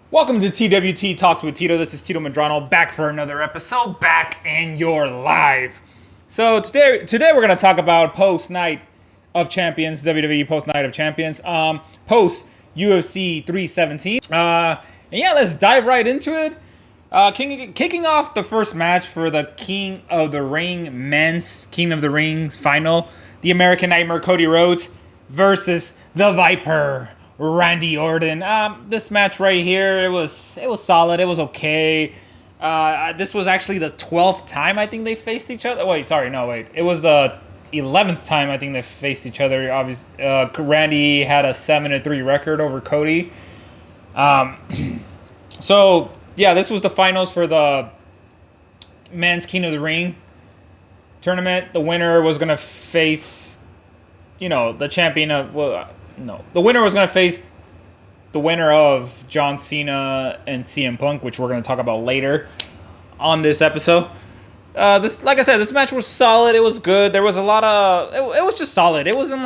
Welcome to TWT Talks with Tito. This is Tito Madrano back for another episode, back in your live. So today we're gonna talk about post Night of Champions, WWE post Night of Champions, post UFC 317. And yeah, let's dive right into it. Kicking off the first match for the King of the Ring men's King of the Ring final, the American Nightmare Cody Rhodes versus the Viper Randy Orton. This match right here, it was solid. It was okay. This was actually the 12th time I think they faced each other. It was the 11th time I think they faced each other. Obviously, Randy had a 7-3 record over Cody. So yeah, this was the finals for the men's King of the Ring tournament. The winner was gonna face, the champion of the winner was going to face the winner of John Cena and CM Punk, which we're going to talk about later on this episode. Like I said, this match was solid. It was good. There was a lot of... It was just solid. It wasn't,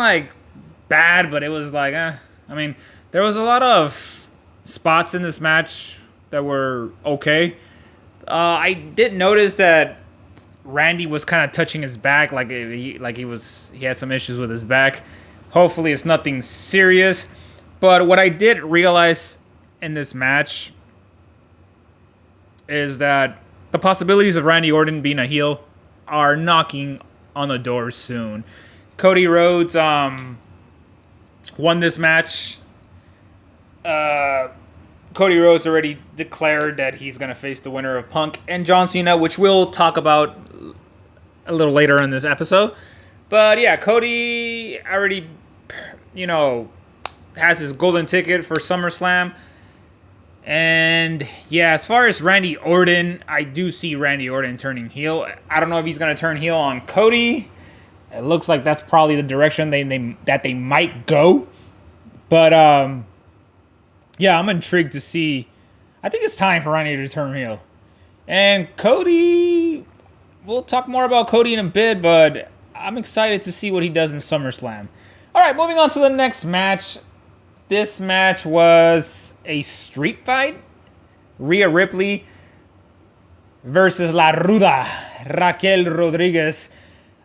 bad, but it was I mean, there was a lot of spots in this match that were okay. I did notice that Randy was kind of touching his back, he had some issues with his back. Hopefully it's nothing serious. But what I did realize in this match is that the possibilities of Randy Orton being a heel are knocking on the door soon. Cody Rhodes won this match. Cody Rhodes already declared that he's going to face the winner of Punk and John Cena, which we'll talk about a little later in this episode. But yeah, Cody already, has his golden ticket for SummerSlam. And yeah, as far as Randy Orton, I do see Randy Orton turning heel. I don't know if he's going to turn heel on Cody. It looks like that's probably the direction they might go. But yeah, I'm intrigued to see. I think it's time for Randy to turn heel. And Cody, we'll talk more about Cody in a bit, but I'm excited to see what he does in SummerSlam. All right, moving on to the next match. This match was a street fight. Rhea Ripley versus La Ruda, Raquel Rodriguez.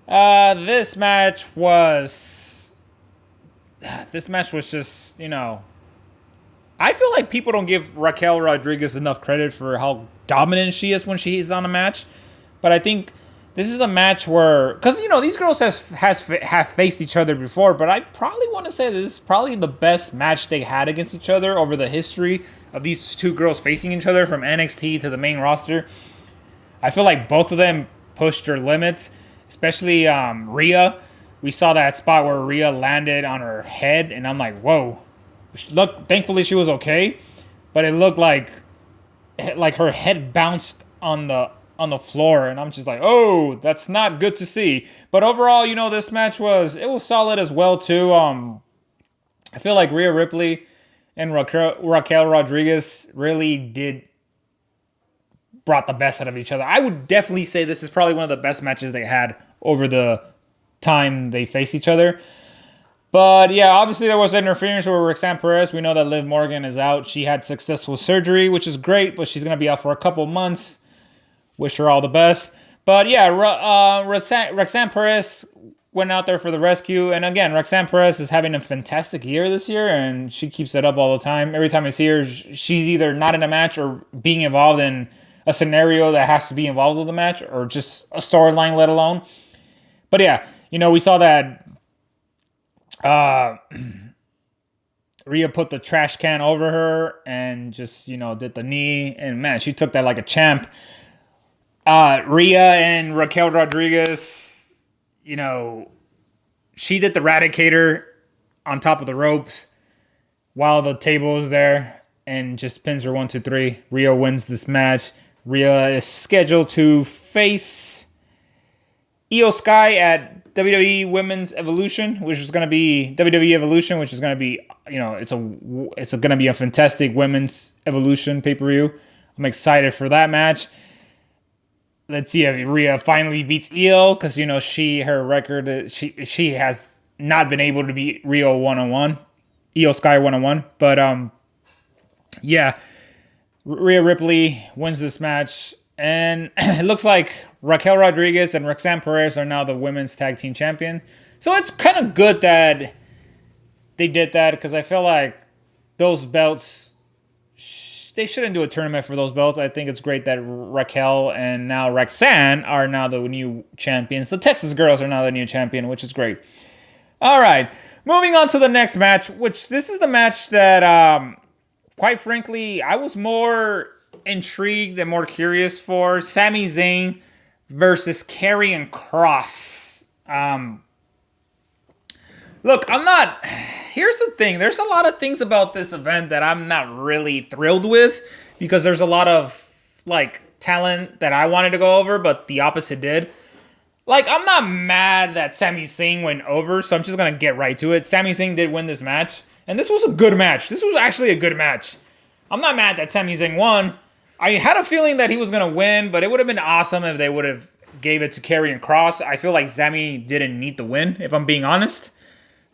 This match was just, I feel like people don't give Raquel Rodriguez enough credit for how dominant she is when she's on a match. But I think this is a match where, because these girls have faced each other before, but I probably want to say that this is probably the best match they had against each other over the history of these two girls facing each other from NXT to the main roster. I feel like both of them pushed their limits, especially Rhea. We saw that spot where Rhea landed on her head, and I'm like, whoa. Look, thankfully she was okay, but it looked like her head bounced on the floor, and I'm just like, oh, that's not good to see. But overall, this match was solid as well too. I feel like Rhea Ripley and Raquel Rodriguez really brought the best out of each other. I would definitely say this is probably one of the best matches they had over the time they faced each other. But yeah, obviously there was interference with Roxanne Perez. We know that Liv Morgan is out. She had successful surgery, which is great, but she's going to be out for a couple months. Wish her all the best. But yeah, Roxanne Perez went out there for the rescue. And again, Roxanne Perez is having a fantastic year this year, and she keeps it up all the time. Every time I see her, she's either not in a match or being involved in a scenario that has to be involved with the match, or just a storyline, let alone. But yeah, we saw that Rhea put the trash can over her and just, did the knee. And man, she took that like a champ. Rhea and Raquel Rodriguez, she did the Radicator on top of the ropes while the table is there and just pins her 1, 2, 3. Rhea wins this match. Rhea is scheduled to face Io Sky at WWE Women's Evolution, which is going to be WWE Evolution, which is going to be, it's going to be a fantastic Women's Evolution pay-per-view. I'm excited for that match. Let's see if Rhea finally beats Io, because her record, she has not been able to beat Io Sky 1-on-1. But yeah, Rhea Ripley wins this match. And it looks like Raquel Rodriguez and Roxanne Perez are now the women's tag team champion. So it's kind of good that they did that because I feel like those belts, they shouldn't do a tournament for those belts. I think it's great that Raquel and now Roxanne are now the new champions. The Texas girls are now the new champion, which is great. All right, moving on to the next match, which this is the match that, quite frankly, I was more intrigued and more curious for. Sami Zayn versus Karrion Kross. Look, I'm not... Here's the thing. There's a lot of things about this event that I'm not really thrilled with because there's a lot of, like, talent that I wanted to go over, but the opposite did. Like, I'm not mad that Sami Zayn went over, so I'm just going to get right to it. Sami Zayn did win this match, and this was a good match. This was actually a good match. I'm not mad that Sami Zayn won. I had a feeling that he was going to win, but it would have been awesome if they would have gave it to Karrion Kross. I feel like Sami didn't need the win, if I'm being honest.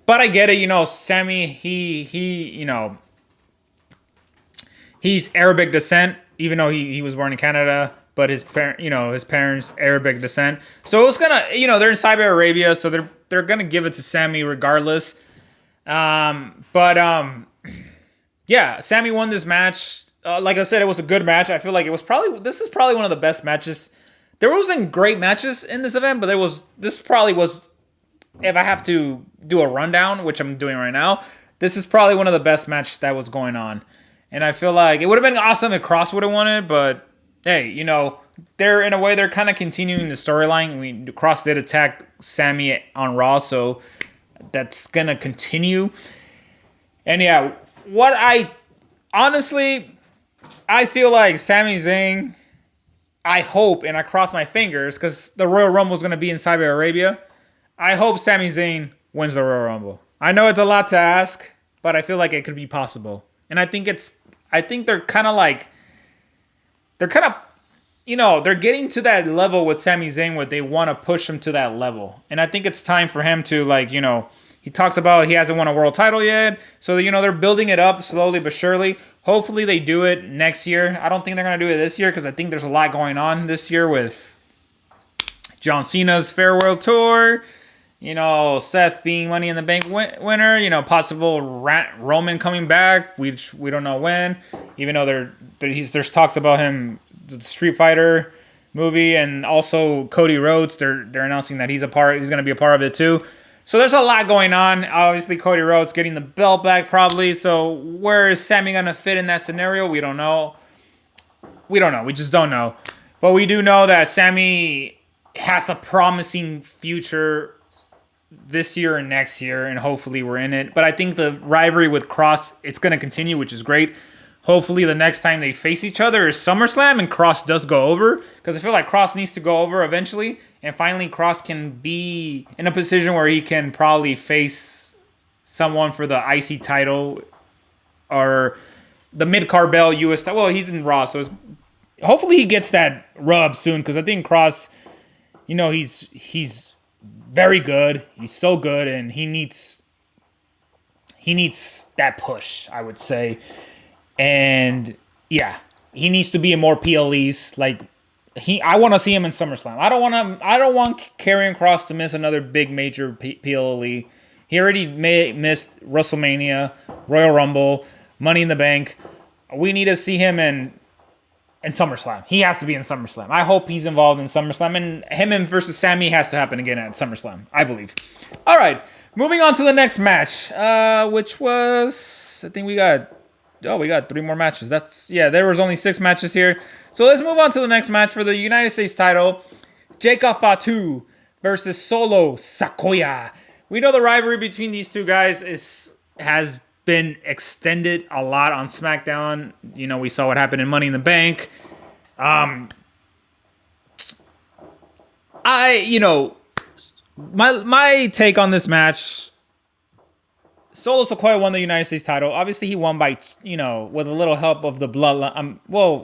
But I get it, you know, Sami, you know, he's Arabic descent, even though he was born in Canada, but his parents Arabic descent. So it was gonna, you know, they're in Saudi Arabia, so they're gonna give it to Sami regardless. Yeah, Sami won this match. Like I said, it was a good match. I feel like this is probably one of the best matches. There wasn't great matches in this event, but this probably was. If I have to do a rundown, which I'm doing right now, this is probably one of the best matches that was going on. And I feel like it would have been awesome if Kross would have won it, but hey, you know, they're kind of continuing the storyline. I mean, Kross did attack Sami on Raw, so that's going to continue. And yeah, honestly, I feel like Sami Zayn, I hope, and I cross my fingers, because the Royal Rumble is going to be in Saudi Arabia. I hope Sami Zayn wins the Royal Rumble. I know it's a lot to ask, but I feel like it could be possible. And I think they're kind of, you know, they're getting to that level with Sami Zayn where they want to push him to that level. And I think it's time for him to, like, you know, he talks about he hasn't won a world title yet. So, you know, they're building it up slowly but surely. Hopefully they do it next year. I don't think they're going to do it this year because I think there's a lot going on this year with John Cena's farewell tour. You know, Seth being Money in the Bank winner. You know, possible Roman coming back. We don't know when. Even though there's talks about him, the Street Fighter movie, and also Cody Rhodes. They're announcing that he's going to be a part of it too. So there's a lot going on. Obviously, Cody Rhodes getting the belt back probably. So where is Sami going to fit in that scenario? We don't know. We just don't know. But we do know that Sami has a promising future this year and next year, and hopefully we're in it. But I think the rivalry with Kross, it's going to continue, which is great. Hopefully the next time they face each other is SummerSlam and Kross does go over, because I feel like Kross needs to go over eventually, and finally Kross can be in a position where he can probably face someone for the IC title or the mid-card belt US. Well, he's in Raw, so hopefully he gets that rub soon, because I think Kross, you know, he's very good. He's so good, and he needs that push, I would say. And yeah, he needs to be in more PLEs. Like I want to see him in SummerSlam. I don't want Karrion Kross to miss another big major PLE. He already missed WrestleMania, Royal Rumble, Money in the Bank. We need to see him in SummerSlam. He has to be in SummerSlam. I hope he's involved in SummerSlam. And him versus Sami has to happen again at SummerSlam, I believe. All right. Moving on to the next match, which was, I think we got 3 more matches. There was only 6 matches here. So let's move on to the next match for the United States title. Jacob Fatu versus Solo Sikoa. We know the rivalry between these two guys has been extended a lot on SmackDown. You know, we saw what happened in Money in the Bank. My take on this match, Solo Sikoa won the United States title. Obviously, he won by, with a little help of the Bloodline.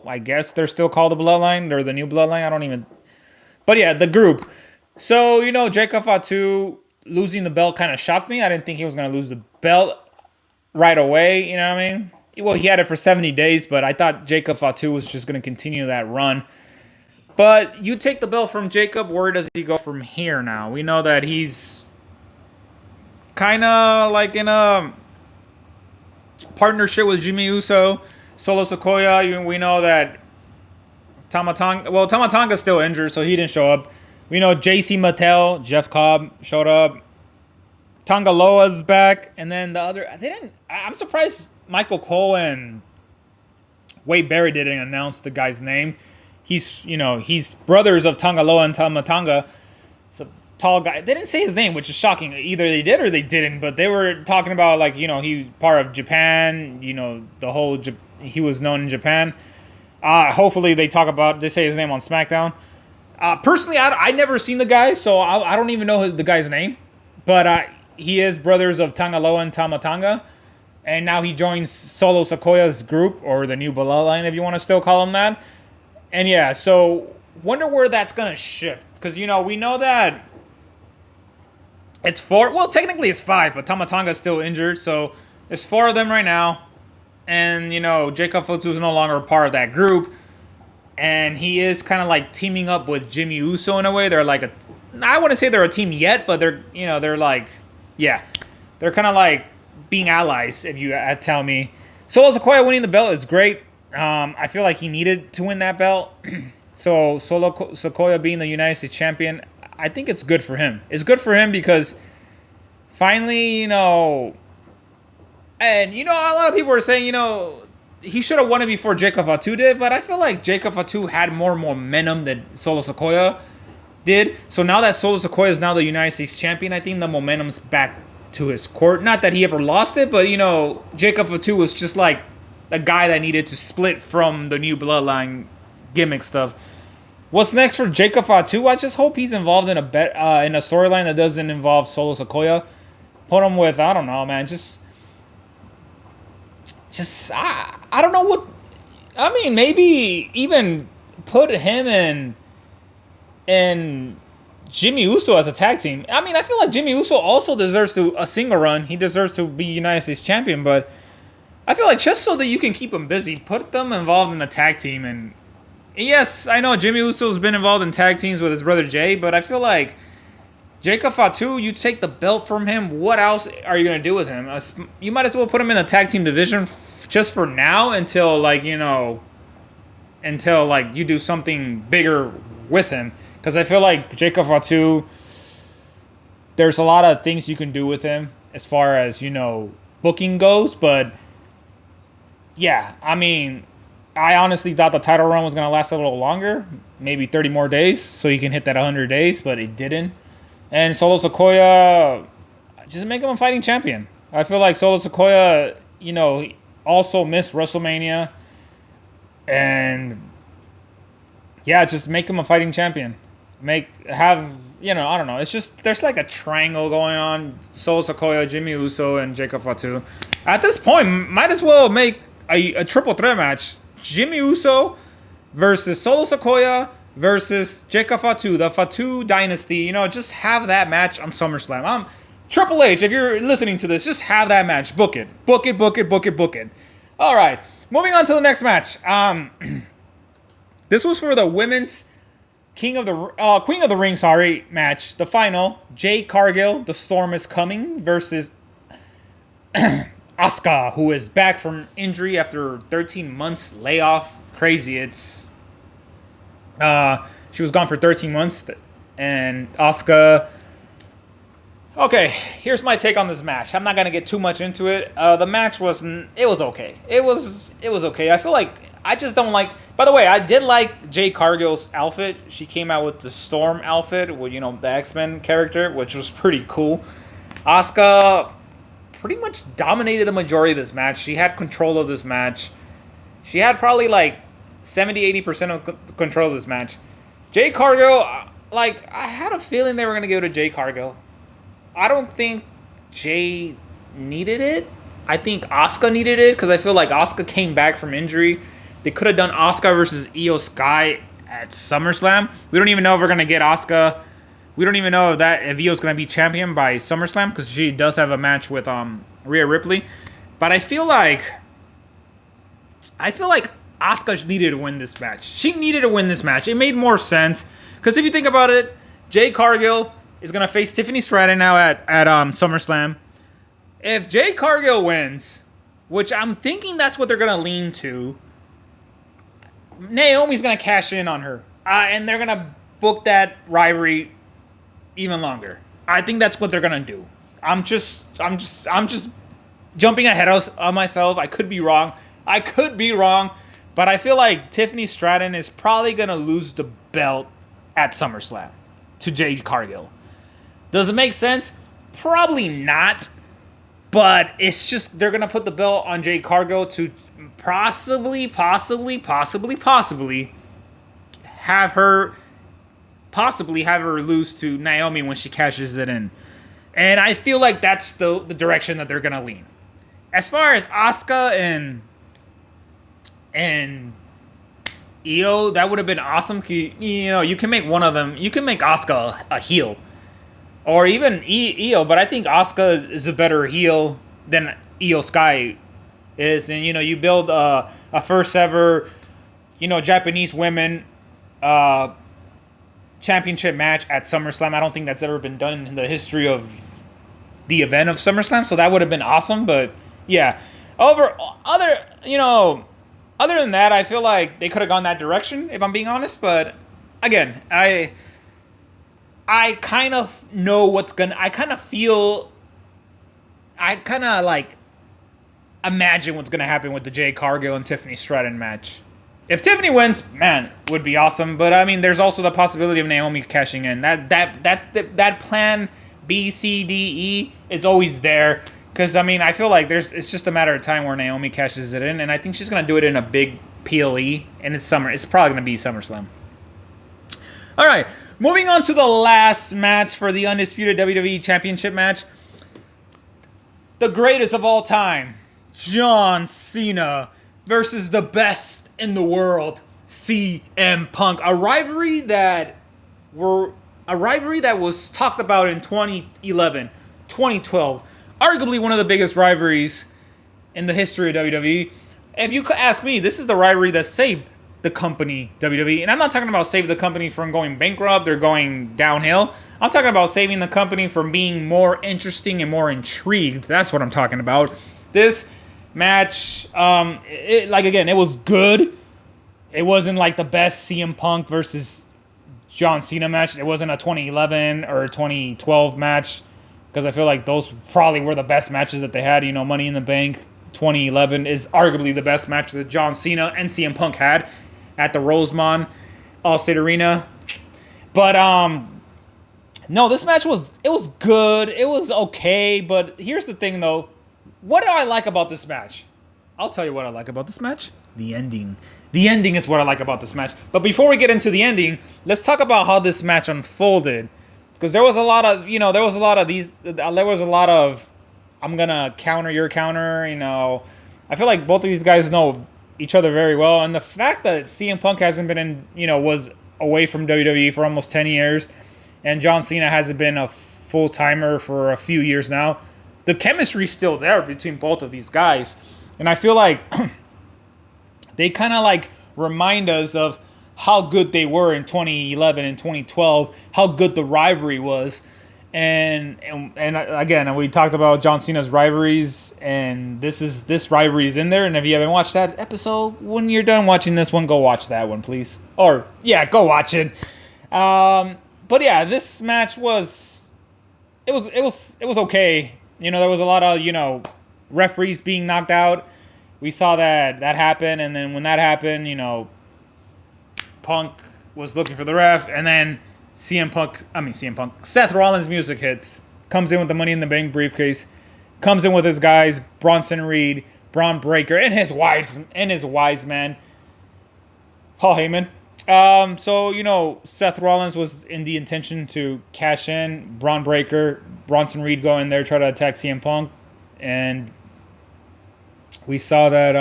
I guess they're still called the Bloodline. They're the new Bloodline. But yeah, the group. So, Jacob Fatu losing the belt kind of shocked me. I didn't think he was going to lose the belt right away. You know what I mean? well, he had it for 70 days, but I thought Jacob Fatu was just going to continue that run. But you take the belt from Jacob, where does he go from here now? We know that he's kind of like in a partnership with Jimmy Uso, Solo Sikoa. We know that Tamatonga's still injured, so he didn't show up. We know JC Mattel, Jeff Cobb showed up. Tangaloa's back, and then the other, they didn't. I'm surprised Michael Cole and Wade Barrett didn't announce the guy's name. He's brothers of Tangaloa and Tamatanga. It's a tall guy. They didn't say his name, which is shocking. Either they did or they didn't, but they were talking about, like, he's part of Japan, he was known in Japan. Hopefully they say his name on SmackDown. Personally, I never seen the guy, so I don't even know the guy's name. But he is brothers of Tangaloa and Tamatanga. And now he joins Solo Sikoa's group, or the New Bloodline, if you want to still call him that. And yeah, so wonder where that's going to shift. Because, we know that it's 4. Well, technically it's 5, but Tamatonga's still injured. So there's 4 of them right now. And, Jacob Fatu is no longer part of that group. And he is kind of like teaming up with Jimmy Uso in a way. They're like I wouldn't say they're a team yet, but they're kind of like being allies, if you tell me. Solo Sikoa winning the belt is great. I feel like he needed to win that belt. So Solo Sikoa being the United States champion, I think it's good for him. It's good for him because finally, and a lot of people are saying, he should have won it before Jacob Fatu did, but I feel like Jacob Fatu had more momentum than Solo Sikoa did. So now that Solo Sikoa is now the United States champion, I think the momentum's back to his court. Not that he ever lost it, but Jacob Fatu was just like a guy that needed to split from the New Bloodline gimmick stuff. What's next for Jacob Fatu? I just hope he's involved in a storyline that doesn't involve Solo Sikoa. Put him with, I don't know, man, I don't know what. I mean, maybe even put him and Jimmy Uso as a tag team. I mean, I feel like Jimmy Uso also deserves a single run. He deserves to be United States champion, but I feel like just so that you can keep them busy, put them involved in a tag team. And yes, I know Jimmy Uso's been involved in tag teams with his brother Jay, but I feel like Jacob Fatu, you take the belt from him, what else are you going to do with him? You might as well put him in the tag team division just for now until you do something bigger with him. Because I feel like Jacob Fatu, there's a lot of things you can do with him as far as, booking goes. But, yeah, I mean, I honestly thought the title run was going to last a little longer. Maybe 30 more days so he can hit that 100 days, but it didn't. And Solo Sikoa, just make him a fighting champion. I feel like Solo Sikoa, he also missed WrestleMania. And, yeah, just make him a fighting champion. I don't know. It's just, there's like a triangle going on. Solo Sikoa, Jimmy Uso, and Jacob Fatu. At this point, might as well make a triple threat match. Jimmy Uso versus Solo Sikoa versus Jacob Fatu, the Fatu Dynasty. Just have that match on SummerSlam. Triple H, if you're listening to this, just have that match. Book it. Book it, book it, book it, book it. All right. Moving on to the next match. This was for the women's Queen of the Ring, match. The final. Jade Cargill, The Storm is Coming versus Asuka, who is back from injury after 13 months layoff. Crazy. She was gone for 13 months. And Asuka. Okay, here's my take on this match. I'm not gonna get too much into it. The match was okay. It was okay. I feel like I just don't like. By the way, I did like Jade Cargill's outfit. She came out with the Storm outfit with the X-Men character, which was pretty cool. Asuka pretty much dominated the majority of this match. She had control of this match. She had probably like 70-80% of control of this match. Jade Cargill, I had a feeling they were gonna give it to Jade Cargill. I don't think Jay needed it. I think Asuka needed it because I feel like Asuka came back from injury. They could have done Asuka versus Io Sky at SummerSlam. We don't even know if we're going to get Asuka. We don't even know if Io's going to be champion by SummerSlam because she does have a match with Rhea Ripley. But I feel like I feel like Asuka needed to win this match. She needed to win this match. It made more sense. Because if you think about it, Jade Cargill is going to face Tiffany Stratton now at SummerSlam. If Jade Cargill wins, which I'm thinking that's what they're going to lean to, Naomi's going to cash in on her. And they're going to book that rivalry even longer. I think that's what they're going to do. I'm just jumping ahead of myself. I could be wrong. But I feel like Tiffany Stratton is probably going to lose the belt at SummerSlam to Jade Cargill. Does it make sense? Probably not. But it's just they're going to put the belt on Jade Cargill to possibly have her lose to Naomi when she cashes it in. And I feel like that's the direction that they're going to lean. As far as Asuka and Io, that would have been awesome. You can make one of them. You can make Asuka a heel, or even Io. But I think Asuka is a better heel than Io Sky is. And you build a first ever, Japanese women championship match at SummerSlam. I don't think that's ever been done in the history of the event of SummerSlam. So that would have been awesome. But yeah, other than that, I feel like they could have gone that direction, if I'm being honest. But again, I kind of know what's gonna. I kind of imagine what's gonna happen with the Jade Cargill and Tiffany Stratton match. If Tiffany wins, man, would be awesome. But I mean, there's also the possibility of Naomi cashing in. That plan B, C, D, E is always there. Because, I mean, I feel like it's just a matter of time where Naomi cashes it in. And I think she's going to do it in a big PLE. And it's probably going to be SummerSlam. All right. Moving on to the last match for the Undisputed WWE Championship match. The greatest of all time. John Cena versus the best in the world. CM Punk. A rivalry that was talked about in 2011, 2012. Arguably one of the biggest rivalries in the history of WWE. If you could ask me, this is the rivalry that saved the company, WWE. And I'm not talking about saving the company from going bankrupt or going downhill. I'm talking about saving the company from being more interesting and more intrigued. That's what I'm talking about. This match, it was good. It wasn't like the best CM Punk versus John Cena match. It wasn't a 2011 or 2012 match. Because I feel like those probably were the best matches that they had. Money in the Bank 2011 is arguably the best match that John Cena and CM Punk had at the Rosemont Allstate Arena. But no, this match was good. It was okay. But here's the thing, though. What do I like about this match? I'll tell you what I like about this match. The ending. The ending is what I like about this match. But before we get into the ending, let's talk about how this match unfolded. Because there was a lot of, I'm going to counter your counter, I feel like both of these guys know each other very well. And the fact that CM Punk hasn't been was away from WWE for almost 10 years. And John Cena hasn't been a full-timer for a few years now. The chemistry's still there between both of these guys. And I feel like they kind of remind us of how good they were in 2011 and 2012, how good the rivalry was. And again, we talked about John Cena's rivalries, and this rivalry is in there. And if you haven't watched that episode, when you're done watching this one, go watch that one, please. Or yeah, go watch it. But yeah, this match was okay. There was a lot of referees being knocked out. We saw that happen, and then when that happened, Punk was looking for the ref, and then Seth Rollins' music hits, comes in with the Money in the Bank briefcase, comes in with his guys, Bronson Reed, Braun Breaker, and his wise man, Paul Heyman. So, Seth Rollins was in the intention to cash in. Braun Breaker, Bronson Reed go in there, try to attack CM Punk, and we saw that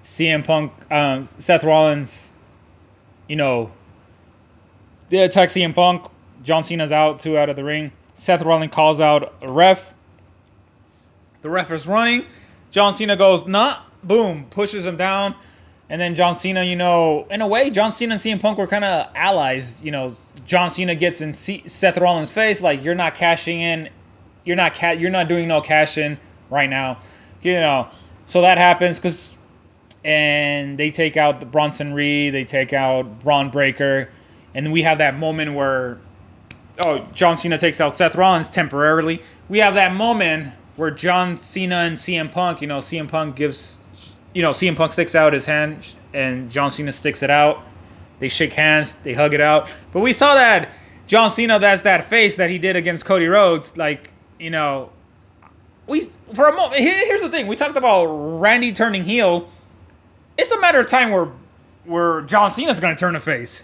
CM Punk, Seth Rollins, they attack CM Punk. John Cena's out, 2 out of the ring. Seth Rollins calls out a ref. The ref is running. John Cena goes, nah, boom, pushes him down. And then John Cena, in a way, John Cena and CM Punk were kind of allies. John Cena gets in Seth Rollins' face, like, you're not cashing in. You're not doing no cash in right now. So that happens and they take out the Bronson Reed, they take out Braun Breaker, and then we have that moment where John Cena takes out Seth Rollins temporarily. We have that moment where John Cena and CM Punk, CM Punk CM Punk sticks out his hand and John Cena sticks it out. They shake hands, they hug it out. But we saw that John Cena, that's that face that he did against Cody Rhodes. Like, for a moment, here's the thing. We talked about Randy turning heel. It's a matter of time where John Cena's going to turn a face.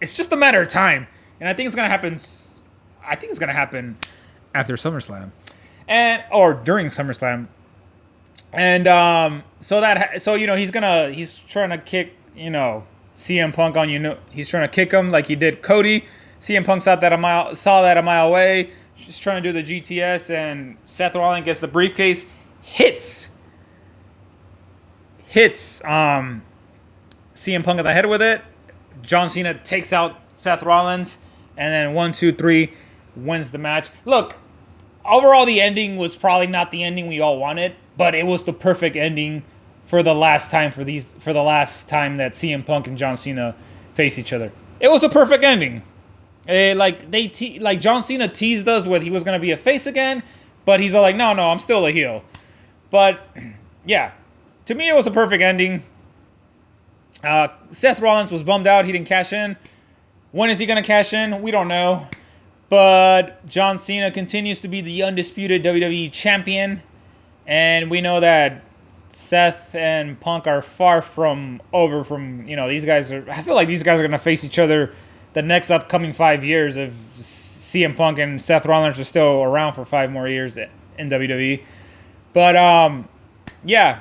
It's just a matter of time. And I think it's going to happen. I think it's going to happen after SummerSlam or during SummerSlam. And he's trying to kick, CM Punk on, he's trying to kick him like he did Cody. CM Punk saw that a mile away. Just trying to do the GTS, and Seth Rollins gets the briefcase, hits CM Punk in the head with it. John Cena takes out Seth Rollins, and then 1, 2, 3 wins the match. Look, overall the ending was probably not the ending we all wanted, but it was the perfect ending for the last time that CM Punk and John Cena face each other. It was a perfect ending. Like John Cena teased us with he was gonna be a face again, but he's all like, no, I'm still a heel. But yeah, to me it was a perfect ending. Seth Rollins was bummed out he didn't cash in. When is he gonna cash in? We don't know. But John Cena continues to be the undisputed WWE champion, and we know that Seth and Punk are far from over from these guys are. I feel like these guys are gonna face each other the next upcoming 5 years if CM Punk and Seth Rollins are still around for 5 more years in WWE. But, yeah,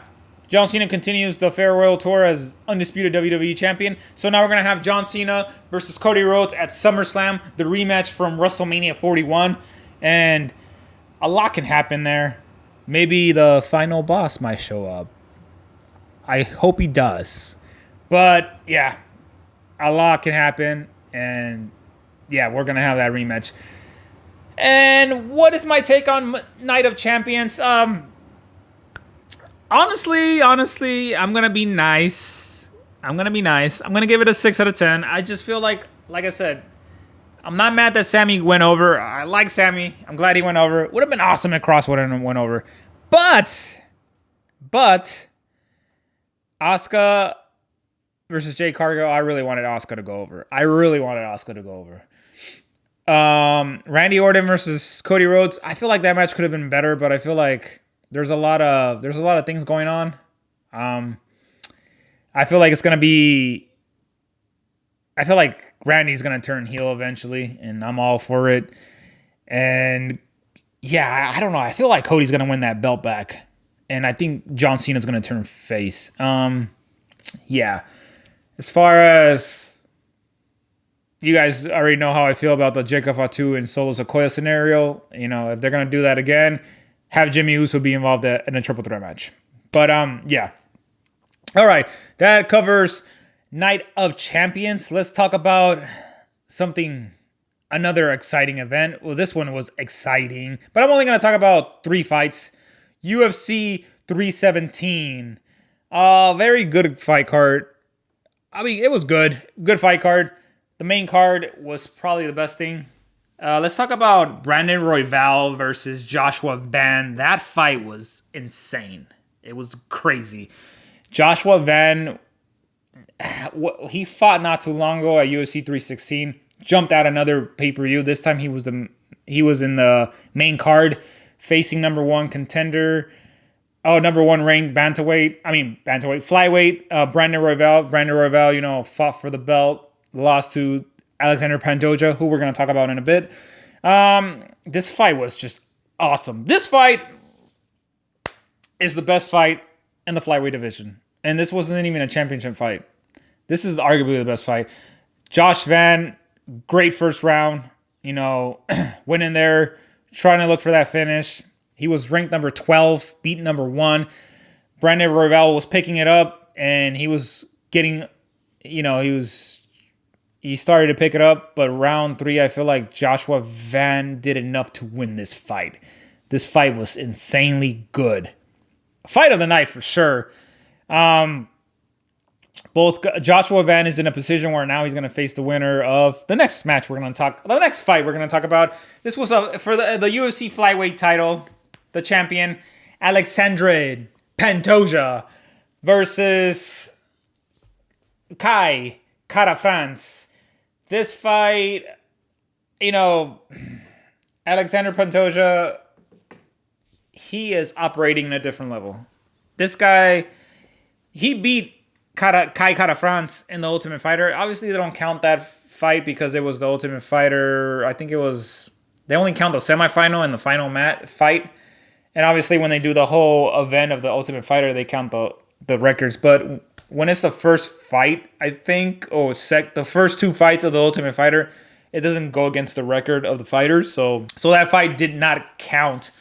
John Cena continues the farewell tour as undisputed WWE champion. So now we're going to have John Cena versus Cody Rhodes at SummerSlam, the rematch from WrestleMania 41. And a lot can happen there. Maybe the final boss might show up. I hope he does. But, yeah, a lot can happen. And, yeah, we're going to have that rematch. And what is my take on Night of Champions? Honestly, I'm going to be nice. I'm going to give it a 6 out of 10. I just feel like I said, I'm not mad that Sammy went over. I like Sammy. I'm glad he went over. Would have been awesome if Cross would have went over. But, Asuka versus Jade Cargill, I really wanted Asuka to go over. Randy Orton versus Cody Rhodes, I feel like that match could have been better, but I feel like there's a lot of things going on. I feel like Randy's gonna turn heel eventually, and I'm all for it. And yeah, I don't know. I feel like Cody's gonna win that belt back, and I think John Cena's gonna turn face. Yeah. As far as you guys already know how I feel about the Jacob Fatu and Solo Sikoa scenario. If they're gonna do that again, have Jimmy Uso be involved in a triple threat match. But yeah. All right, that covers Night of Champions. Let's talk about another exciting event. Well, this one was exciting, but I'm only gonna talk about 3 fights. UFC 317. Very good fight card. I mean, it was good. Good fight card. The main card was probably the best thing. Let's talk about Brandon Royval versus Joshua Van. That fight was insane. It was crazy. Joshua Van, he fought not too long ago at UFC 316. Jumped out another pay-per-view. This time he was in the main card, facing number 1 contender. Number 1 ranked flyweight, Brandon Royval. Brandon Royval, fought for the belt, lost to Alexander Pantoja, who we're going to talk about in a bit. This fight was just awesome. This fight is the best fight in the flyweight division. And this wasn't even a championship fight. This is arguably the best fight. Josh Van, great first round. Went in there trying to look for that finish. He was ranked number 12, beat number 1. Brandon Royval was picking it up, and he was getting, he started to pick it up. But round 3, I feel like Joshua Van did enough to win this fight. This fight was insanely good. Fight of the night for sure. Both Joshua Van is in a position where now he's going to face the winner of the next match the next fight we're going to talk about. This was for the UFC flyweight title, the champion Alexandre Pantoja versus Kai Kara-France. This fight, Alexander Pantoja, he is operating in a different level. This guy, he beat Kai Kara-France in the Ultimate Fighter. Obviously, they don't count that fight because it was the Ultimate Fighter. I think they only count the semifinal and the final fight. And obviously, when they do the whole event of the Ultimate Fighter, they count the records. But when it's the first fight, I think, the first 2 fights of the Ultimate Fighter, it doesn't go against the record of the fighters. So that fight did not count.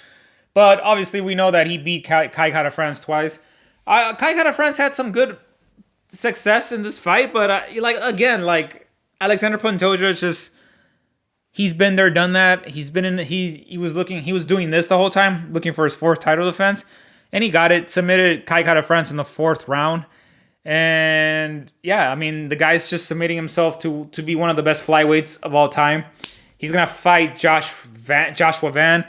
But obviously, we know that he beat Kai Kara-France twice. Kai Kara-France had some good success in this fight, but Alexander Pantoja, he's been there, done that. He was doing this the whole time, looking for his 4th title defense, and he got it. Submitted Kai Kara-France in the 4th round, and yeah, I mean, the guy's just submitting himself to be one of the best flyweights of all time. He's gonna fight Joshua Van.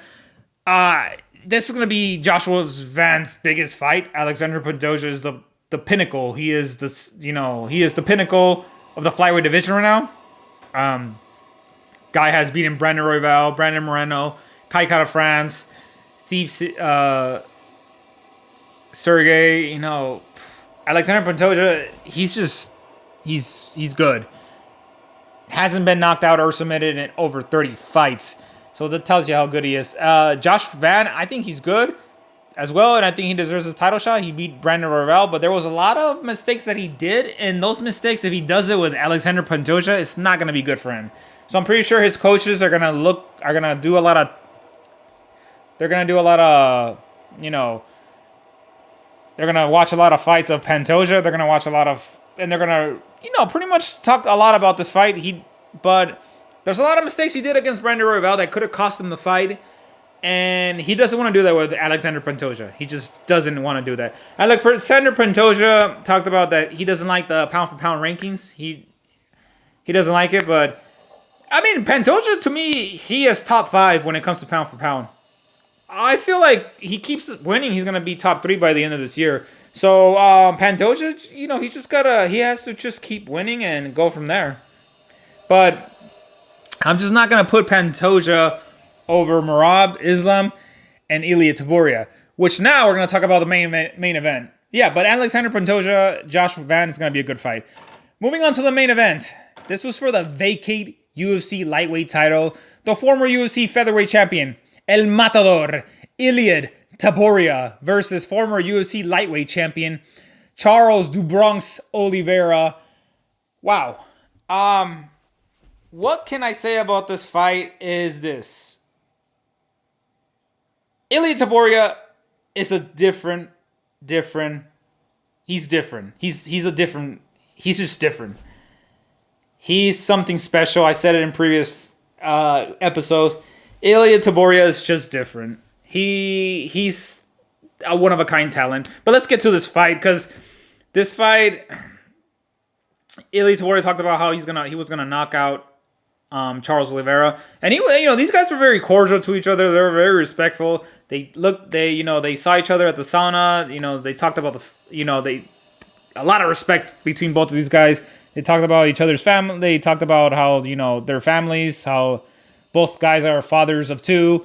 This is gonna be Joshua Van's biggest fight. Alexander Pantoja is the pinnacle. He is the pinnacle of the flyweight division right now. Guy has beaten Brandon Royval, Brandon Moreno, Kai Kara-France, Steve Sergey. Alexander Pantoja, he's good. Hasn't been knocked out or submitted in over 30 fights. So that tells you how good he is. Josh Van, I think he's good as well, and I think he deserves his title shot. He beat Brandon Royval, but there was a lot of mistakes that he did, and those mistakes, if he does it with Alexander Pantoja, it's not going to be good for him. So I'm pretty sure his coaches are gonna do a lot of, they're gonna watch a lot of fights of Pantoja. They're gonna watch a lot of, and they're gonna, pretty much talk a lot about this fight. But there's a lot of mistakes he did against Brandon Royval that could have cost him the fight. And he doesn't want to do that with Alexander Pantoja. He just doesn't want to do that. Alexander Pantoja talked about that he doesn't like the pound-for-pound rankings. He doesn't like it, but I mean, Pantoja, to me, he is top 5 when it comes to pound-for-pound. I feel like he keeps winning. He's going to be top 3 by the end of this year. So, Pantoja, he has to just keep winning and go from there. But I'm just not going to put Pantoja over Merab Islam and Ilia Topuria, which now we're going to talk about the main event. Yeah, but Alexander Pantoja, Josh Van is going to be a good fight. Moving on to the main event. This was for the vacate UFC lightweight title. The former UFC featherweight champion, El Matador, Ilia Topuria versus former UFC lightweight champion, Charles do Bronx Oliveira. Wow. What can I say about this fight is this. Ilia Topuria is a different. He's different. He's just different. He's something special. I said it in previous episodes. Ilia Topuria is just different. He's a one-of-a-kind talent. But let's get to this fight, because this fight, Ilia Topuria talked about how he was gonna knock out Charles Oliveira, and these guys were very cordial to each other. They were very respectful. They saw each other at the sauna. They talked about a lot of respect between both of these guys. They talked about each other's family. They talked about how their families, how both guys are fathers of 2.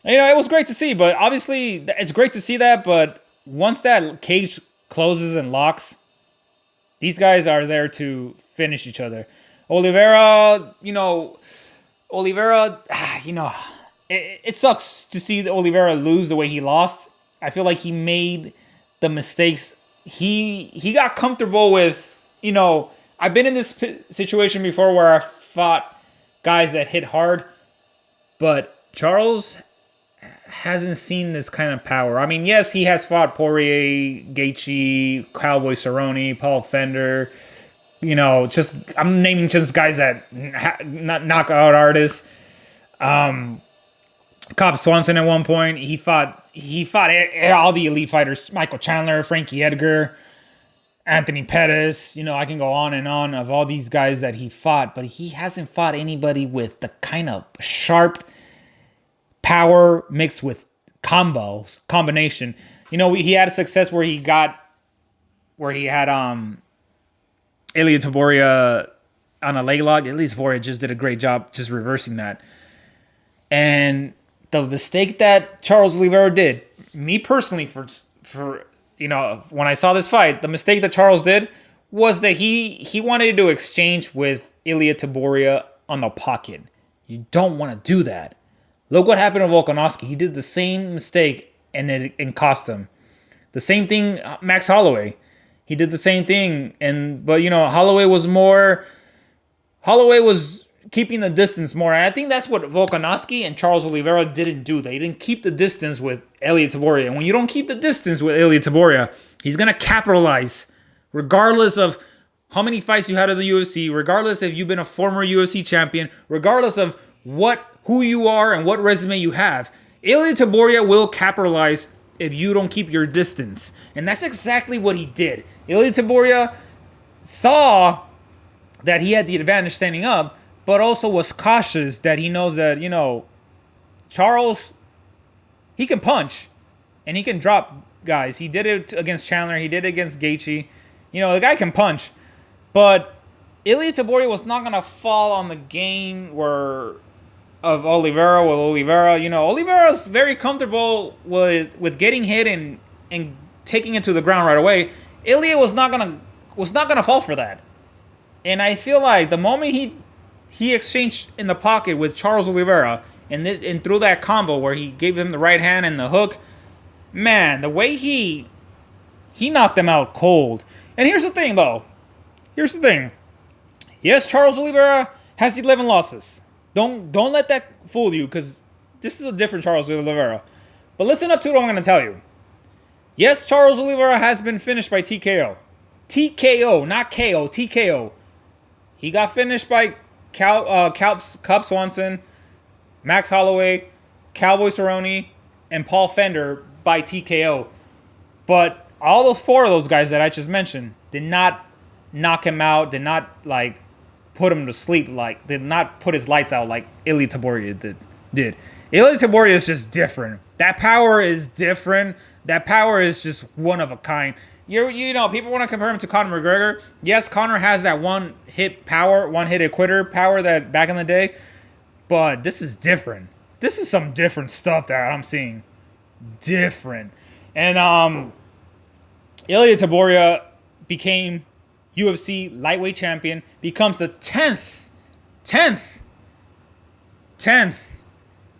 It was great to see. But obviously, it's great to see that. But once that cage closes and locks, these guys are there to finish each other. Oliveira, it sucks to see Oliveira lose the way he lost. I feel like he made the mistakes. He got comfortable with, I've been in this situation before where I fought guys that hit hard, but Charles hasn't seen this kind of power. I mean, yes, he has fought Poirier, Gaethje, Cowboy Cerrone, Paul Fender. You know, just I'm naming just guys that not knockout artists. Cobb Swanson at one point. He fought all the elite fighters: Michael Chandler, Frankie Edgar, Anthony Pettis. You know, I can go on and on of all these guys that he fought, but he hasn't fought anybody with the kind of sharp power mixed with combination. You know, he had a success where he had Ilia Taboria on a leg lock. Ilia Taboria just did a great job just reversing that. And the mistake that Charles Oliveira did, me personally, for you know, when I saw this fight, the mistake that Charles did was that he wanted to exchange with Ilia Taboria on the pocket. You don't want to do that. Look what happened to Volkanovski. He did the same mistake and it cost him. The same thing, Max Holloway. He did the same thing, but you know, Holloway was keeping the distance more. And I think that's what Volkanovski and Charles Oliveira didn't do. They didn't keep the distance with Ilia Taboria. And when you don't keep the distance with Ilia Taboria, he's gonna capitalize, regardless of how many fights you had in the UFC, regardless if you've been a former UFC champion, regardless of who you are and what resume you have. Ilia Taboria will capitalize if you don't keep your distance. And that's exactly what he did. Ilia Taboria saw that he had the advantage standing up, but also was cautious that he knows that, you know, Charles, he can punch and he can drop guys. He did it against Chandler. He did it against Gaethje. You know, the guy can punch. But Ilia Taboria was not going to fall on the game of Oliveira with Oliveira. You know, Oliveira's very comfortable with getting hit and taking it to the ground right away. Ilia was not gonna fall for that. And I feel like the moment he exchanged in the pocket with Charles Oliveira and through that combo where he gave him the right hand and the hook, man, the way he knocked them out cold. And here's the thing, though. Here's the thing. Yes, Charles Oliveira has 11 losses. Don't let that fool you, because this is a different Charles Oliveira. But listen up to what I'm going to tell you. Yes, Charles Oliveira has been finished by TKO. TKO, not KO, TKO. He got finished by Cobb Swanson, Max Holloway, Cowboy Cerrone, and Paul Fender by TKO. But all those four of those guys that I just mentioned did not knock him out, did not like put him to sleep, like did not put his lights out like Ilia Taboria did. Ilia Taboria is just different. That power is different. That power is just one of a kind. You know, people want to compare him to Conor McGregor. Yes, Conor has that one hit quitter power that back in the day, but this is different. This is some different stuff that I'm seeing. Different. And Ilia Taboria became UFC lightweight champion, becomes the 10th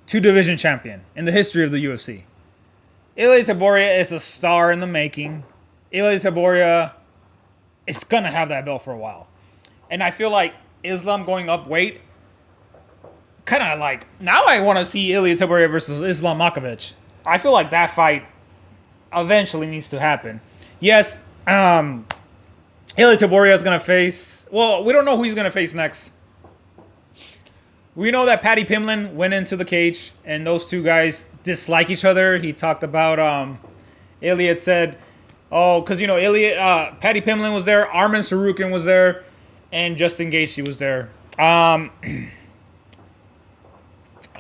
two-division champion in the history of the UFC. Ilia Taboria is a star in the making. Ilia Taboria is going to have that belt for a while. And I feel like Islam going up weight, kind of like, now I want to see Ilia Taboria versus Islam Makhachev. I feel like that fight eventually needs to happen. Yes, Ilia Taboria is going to face, well, we don't know who he's going to face next. We know that Paddy Pimblett went into the cage, and those two guys dislike each other. He talked about, Elliot said, oh, because, you know, Paddy Pimblett was there, Arman Sarukian was there, and Justin Gaethje was there. I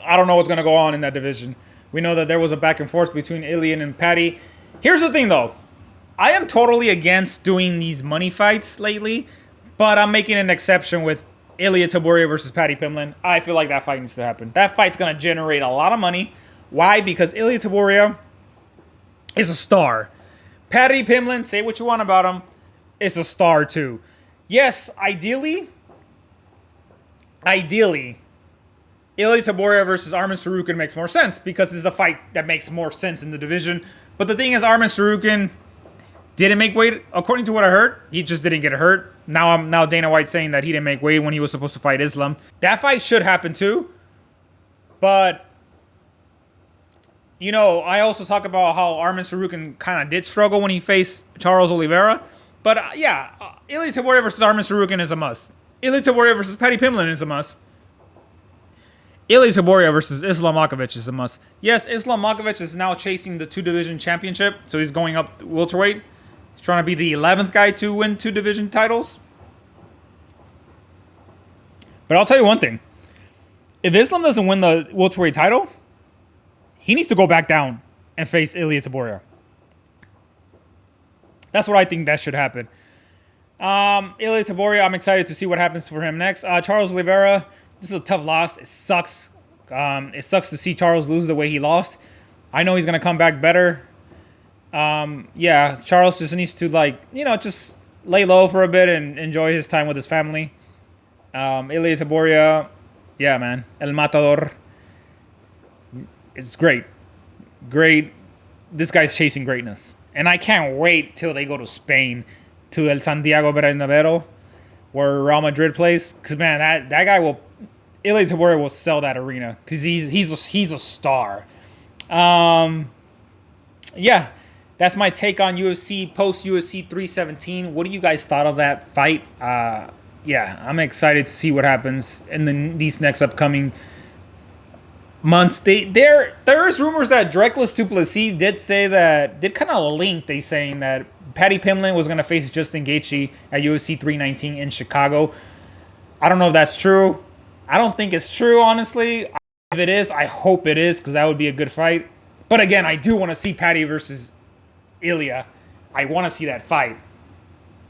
don't know what's going to go on in that division. We know that there was a back and forth between Ilya and Paddy. Here's the thing, though. I am totally against doing these money fights lately, but I'm making an exception with Ilia Taboria versus Paddy Pimblett. I feel like that fight needs to happen. That fight's going to generate a lot of money. Why? Because Ilia Taboria is a star. Paddy Pimblett, say what you want about him, is a star too. Yes, ideally, Ilia Taboria versus Arman Sarukian makes more sense because this is the fight that makes more sense in the division. But the thing is, Arman Sarukian didn't make weight, according to what I heard. He just didn't get hurt. Now Dana White's saying that he didn't make weight when he was supposed to fight Islam. That fight should happen too. But I also talk about how Armin Sarukin kind of did struggle when he faced Charles Oliveira. But Ilia Topuria versus Armin Sarukin is a must. Ilia Topuria versus Paddy Pimblett is a must. Ilia Topuria versus Islam Makhachev is a must. Yes, Islam Makhachev is now chasing the 2-division championship, so he's going up welterweight. He's trying to be the 11th guy to win 2-division titles. But I'll tell you one thing. If Islam doesn't win the welterweight title, he needs to go back down and face Ilia Topuria. That's what I think that should happen. Ilia Topuria, I'm excited to see what happens for him next. Charles Oliveira, this is a tough loss. It sucks. It sucks to see Charles lose the way he lost. I know he's going to come back better. Charles just needs to, just lay low for a bit and enjoy his time with his family. Ilia Topuria, yeah, man. El Matador. It's great. Great. This guy's chasing greatness. And I can't wait till they go to Spain, to El Santiago Bernabéu, where Real Madrid plays. Because, man, that guy will... Ilia Topuria will sell that arena. Because he's a star. That's my take on UFC, post-UFC 317. What do you guys thought of that fight? I'm excited to see what happens in these next upcoming months. There's rumors that Dricus Du Plessis did kind of link. They saying that Paddy Pimblett was going to face Justin Gaethje at UFC 319 in Chicago. I don't know if that's true. I don't think it's true, honestly. If it is, I hope it is, because that would be a good fight. But again, I do want to see Paddy versus Ilia. I want to see that fight.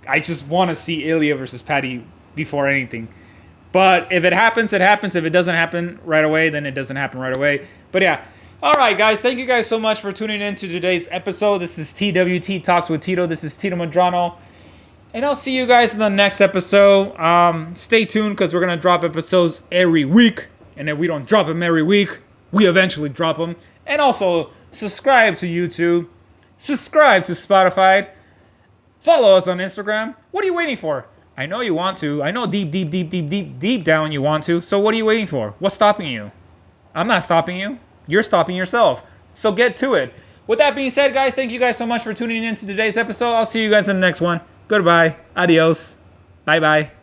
I just want to see Ilia versus Paddy before anything. But if it happens, it happens. If it doesn't happen right away, then it doesn't happen right away. But yeah. All right, guys. Thank you guys so much for tuning in to today's episode. This is TWT Talks with Tito. This is Tito Madrano. And I'll see you guys in the next episode. Stay tuned, because we're going to drop episodes every week. And if we don't drop them every week, we eventually drop them. And also, subscribe to YouTube. Subscribe to Spotify. Follow us on Instagram. What are you waiting for? I know you want to. I know deep down you want to. So what are you waiting for? What's stopping you? I'm not stopping you. You're stopping yourself. So get to it. With that being said, guys, thank you guys so much for tuning in to today's episode. I'll see you guys in the next one. Goodbye. Adios. Bye-bye.